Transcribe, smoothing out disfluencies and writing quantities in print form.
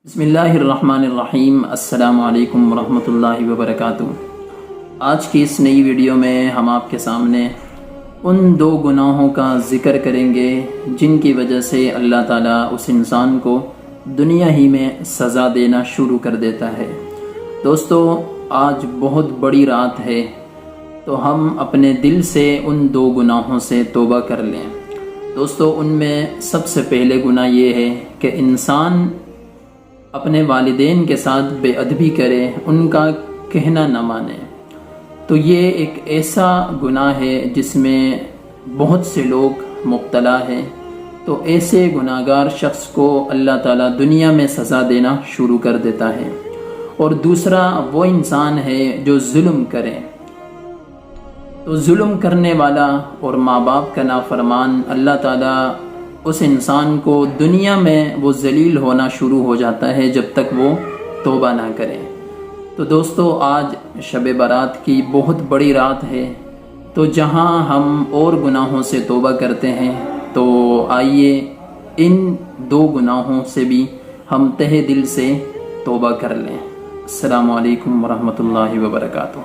بسم اللہ الرحمن الرحیم۔ السلام علیکم ورحمۃ اللہ وبرکاتہ۔ آج کی اس نئی ویڈیو میں ہم آپ کے سامنے ان دو گناہوں کا ذکر کریں گے جن کی وجہ سے اللہ تعالیٰ اس انسان کو دنیا ہی میں سزا دینا شروع کر دیتا ہے۔ دوستو، آج بہت بڑی رات ہے، تو ہم اپنے دل سے ان دو گناہوں سے توبہ کر لیں۔ دوستو، ان میں سب سے پہلے گناہ یہ ہے کہ انسان اپنے والدین کے ساتھ بے ادبی کرے، ان کا کہنا نہ مانے۔ تو یہ ایک ایسا گناہ ہے جس میں بہت سے لوگ مبتلا ہیں۔ تو ایسے گناہگار شخص کو اللہ تعالیٰ دنیا میں سزا دینا شروع کر دیتا ہے۔ اور دوسرا وہ انسان ہے جو ظلم کرے۔ تو ظلم کرنے والا اور ماں باپ کا نافرمان، اللہ تعالیٰ اس انسان کو دنیا میں وہ ذلیل ہونا شروع ہو جاتا ہے جب تک وہ توبہ نہ کرے۔ تو دوستو، آج شب برات کی بہت بڑی رات ہے، تو جہاں ہم اور گناہوں سے توبہ کرتے ہیں، تو آئیے ان دو گناہوں سے بھی ہم تہہ دل سے توبہ کر لیں۔ السلام علیکم ورحمۃ اللہ وبرکاتہ۔